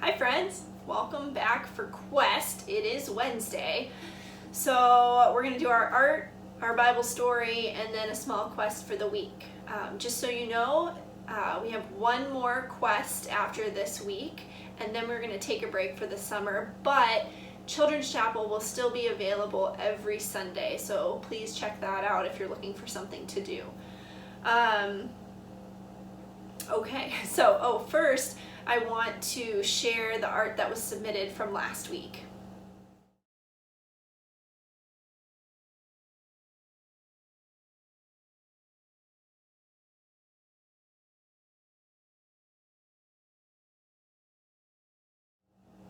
Hi friends, welcome back for Quest. It is Wednesday. So we're going to do our art, our Bible story, and then a small quest for the week. Just so you know, we have one more quest after this week, and then we're going to take a break for the summer, but Children's Chapel will still be available every Sunday, so please check that out if you're looking for something to do. Okay, so first I want to share the art that was submitted from last week.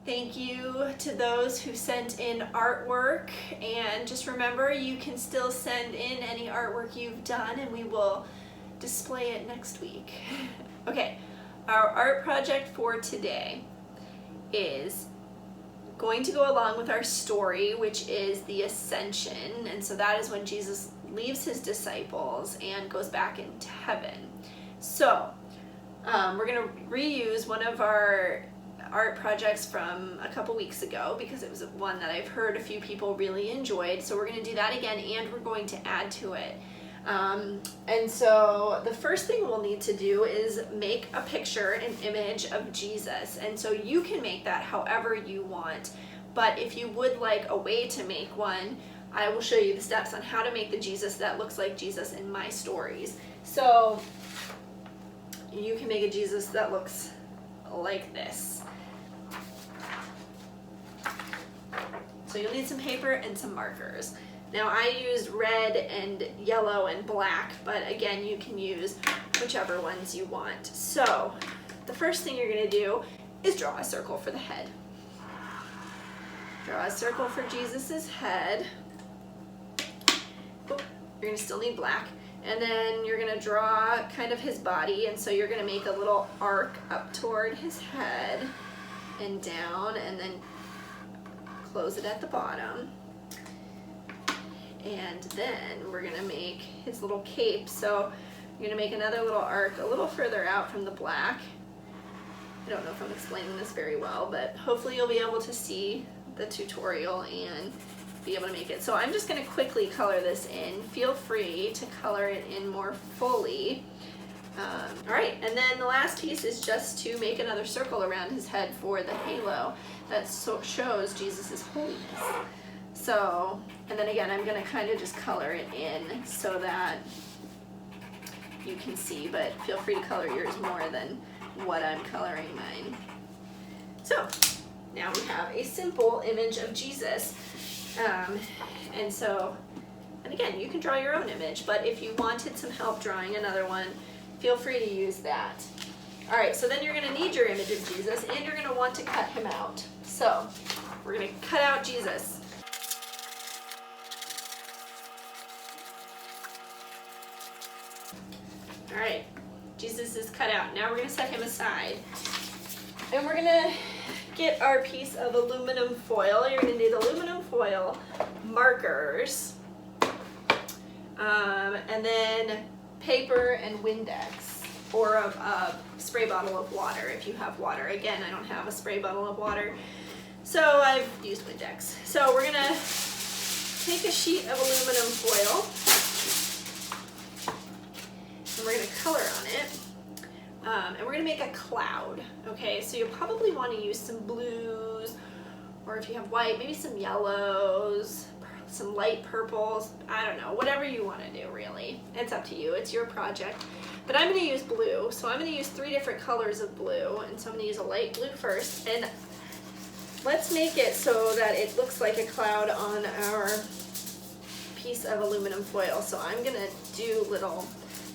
Thank you to those who sent in artwork, and just remember you can still send in any artwork you've done and we will display it next week. Okay, our art project for today is going to go along with our story, which is the Ascension, and so that is when Jesus leaves his disciples and goes back into heaven. So we're going to reuse one of our art projects from a couple weeks ago because it was one that I've heard a few people really enjoyed, so we're going to do that again and we're going to add to it. And so the first thing we'll need to do is make a picture, an image of Jesus, and so you can make that however you want, but if you would like a way to make one, I will show you the steps on how to make the Jesus that looks like Jesus in my stories. So you can make a Jesus that looks like this. So you'll need some paper and some markers. Now I used red and yellow and black, but again you can use whichever ones you want. So the first thing you're going to do is draw a circle for the head. Draw a circle for Jesus's head. You're going to still need black. And then you're going to draw kind of his body, and so you're going to make a little arc up toward his head and down, and then close it at the bottom. And then we're going to make his little cape. So you're going to make another little arc a little further out from the black. I don't know if I'm explaining this very well, but hopefully you'll be able to see the tutorial and be able to make it. So I'm just going to quickly color this in. Feel free to color it in more fully. All right, and then the last piece is just to make another circle around his head for the halo that shows Jesus' holiness. So, and then again, I'm going to kind of just color it in so that you can see, but feel free to color yours more than what I'm coloring mine. So, now we have a simple image of Jesus. And again, you can draw your own image, but if you wanted some help drawing another one, feel free to use that. All right, so then you're going to need your image of Jesus, and you're going to want to cut him out. So, we're going to cut out Jesus. All right, Jesus is cut out. Now we're going to set him aside. And we're going to get our piece of aluminum foil. You're going to need aluminum foil, markers, and then paper and Windex, or a spray bottle of water if you have water. Again, I don't have a spray bottle of water, so I've used Windex. So we're going to take a sheet of aluminum foil, and we're going to color on it. And we're going to make a cloud, okay? So you'll probably want to use some blues, or if you have white, maybe some yellows, some light purples, I don't know, whatever you want to do, really. It's up to you, it's your project. But I'm going to use blue, so I'm going to use 3 different colors of blue, and so I'm going to use a light blue first, and let's make it so that it looks like a cloud on our piece of aluminum foil. So I'm going to do little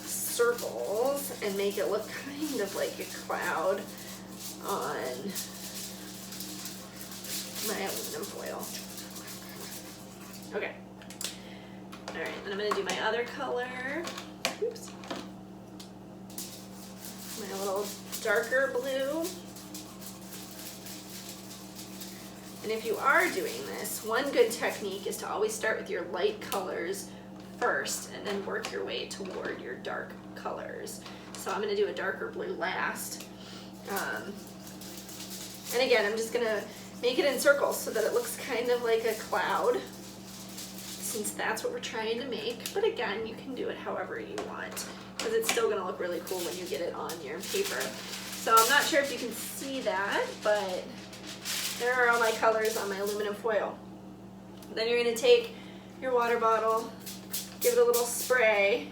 circles and make it look kind of like a cloud on my aluminum foil. Okay. All right, and I'm going to do my other color. Oops. My little darker blue. And if you are doing this, one good technique is to always start with your light colors first and then work your way toward your dark colors. So I'm going to do a darker blue last. And again, I'm just gonna make it in circles so that it looks kind of like a cloud, since that's what we're trying to make. But again, you can do it however you want, because it's still gonna look really cool when you get it on your paper. So I'm not sure if you can see that, but there are all my colors on my aluminum foil. Then you're gonna take your water bottle, give it a little spray.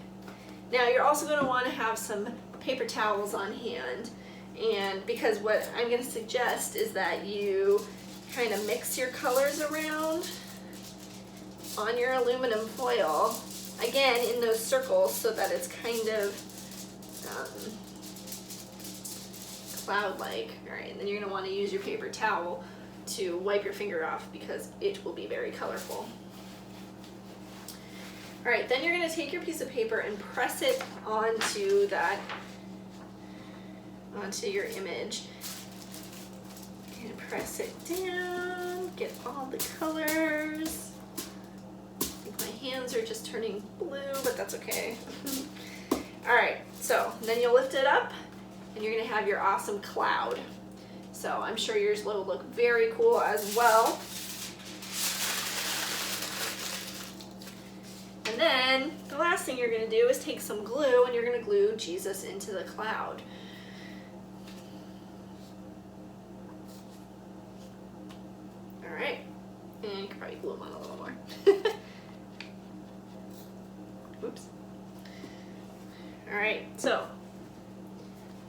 Now you're also gonna wanna have some paper towels on hand, and because what I'm gonna suggest is that you kind of mix your colors around on your aluminum foil, again in those circles, so that it's kind of cloud-like. All right, and then you're gonna wanna use your paper towel to wipe your finger off, because it will be very colorful. All right, then you're gonna take your piece of paper and press it onto your image. And press it down, get all the colors. I think my hands are just turning blue, but that's okay. All right, so then you'll lift it up and you're gonna have your awesome cloud. So I'm sure yours will look very cool as well. And then the last thing you're gonna do is take some glue and you're gonna glue Jesus into the cloud. All right, and you can probably glue them on a little more. Oops. All right, so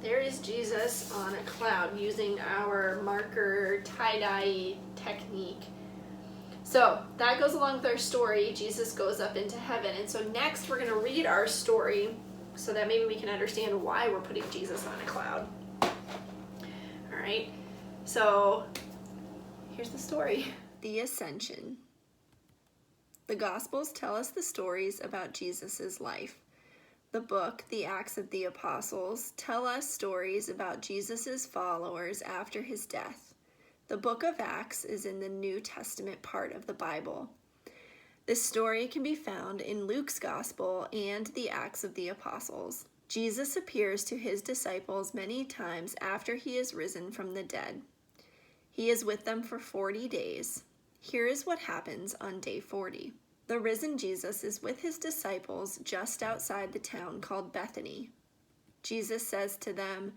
there is Jesus on a cloud using our marker tie-dye technique. So that goes along with our story. Jesus goes up into heaven. And so next we're going to read our story so that maybe we can understand why we're putting Jesus on a cloud. All right, so here's the story. The Ascension. The Gospels tell us the stories about Jesus' life. The book, The Acts of the Apostles, tell us stories about Jesus' followers after his death. The book of Acts is in the New Testament part of the Bible. This story can be found in Luke's Gospel and the Acts of the Apostles. Jesus appears to his disciples many times after he is risen from the dead. He is with them for 40 days. Here is what happens on day 40. The risen Jesus is with his disciples just outside the town called Bethany. Jesus says to them,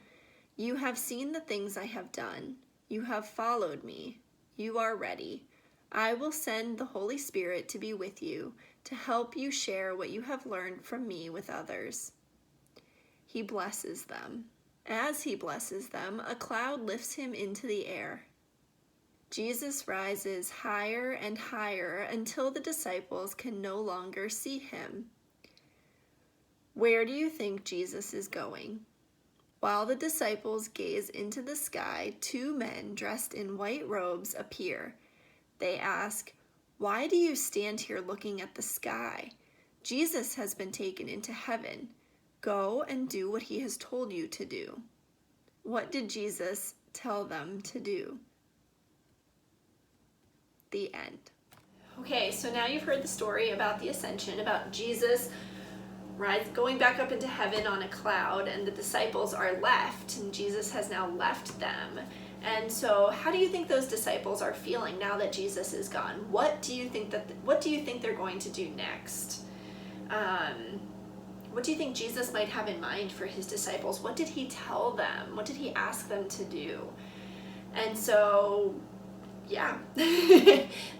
"You have seen the things I have done. You have followed me. You are ready. I will send the Holy Spirit to be with you, to help you share what you have learned from me with others." He blesses them. As he blesses them, a cloud lifts him into the air. Jesus rises higher and higher until the disciples can no longer see him. Where do you think Jesus is going? While the disciples gaze into the sky, two men dressed in white robes appear. They ask, "Why do you stand here looking at the sky? Jesus has been taken into heaven. Go and do what he has told you to do." What did Jesus tell them to do? The end. Okay, so now you've heard the story about the Ascension, about Jesus going back up into heaven on a cloud, and the disciples are left, and Jesus has now left them. And so how do you think those disciples are feeling now that Jesus is gone? What do you think they're going to do next? What do you think Jesus might have in mind for his disciples? What did he tell them? What did he ask them to do? And so yeah,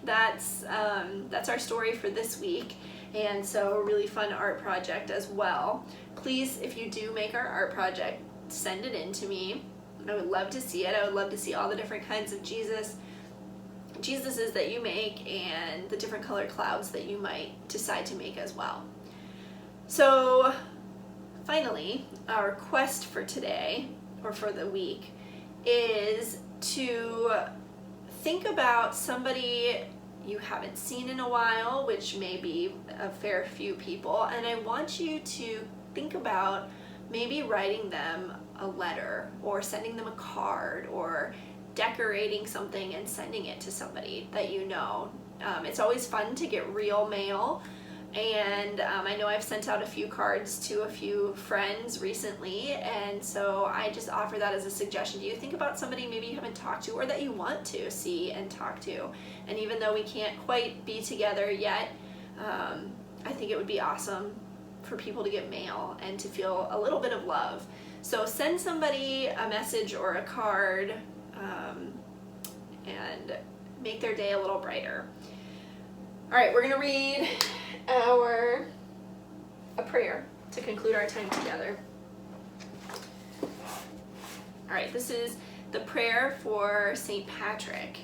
that's our story for this week. And so a really fun art project as well. Please, if you do make our art project, send it in to me. I would love to see it. I would love to see all the different kinds of Jesuses that you make, and the different color clouds that you might decide to make as well. So finally, our quest for today, or for the week, is to think about somebody you haven't seen in a while, which may be a fair few people, and I want you to think about maybe writing them a letter, or sending them a card, or decorating something and sending it to somebody that you know. It's always fun to get real mail, And I know I've sent out a few cards to a few friends recently, and so I just offer that as a suggestion. Do you think about somebody maybe you haven't talked to or that you want to see and talk to? And even though we can't quite be together yet, I think it would be awesome for people to get mail and to feel a little bit of love. So send somebody a message or a card and make their day a little brighter. All right, we're gonna read a prayer to conclude our time together. All right, this is the prayer for St. Patrick.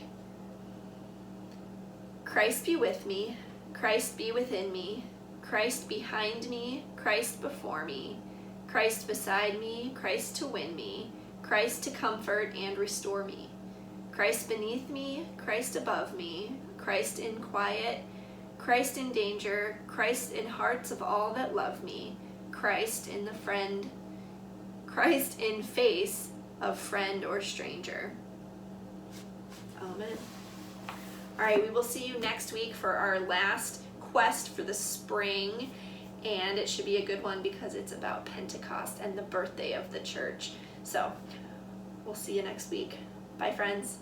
Christ be with me, Christ be within me, Christ behind me, Christ before me, Christ beside me, Christ to win me, Christ to comfort and restore me, Christ beneath me, Christ above me, Christ in quiet, Christ in danger, Christ in hearts of all that love me, Christ in face of friend or stranger. Amen. All right, we will see you next week for our last quest for the spring, and it should be a good one because it's about Pentecost and the birthday of the church. So we'll see you next week. Bye, friends.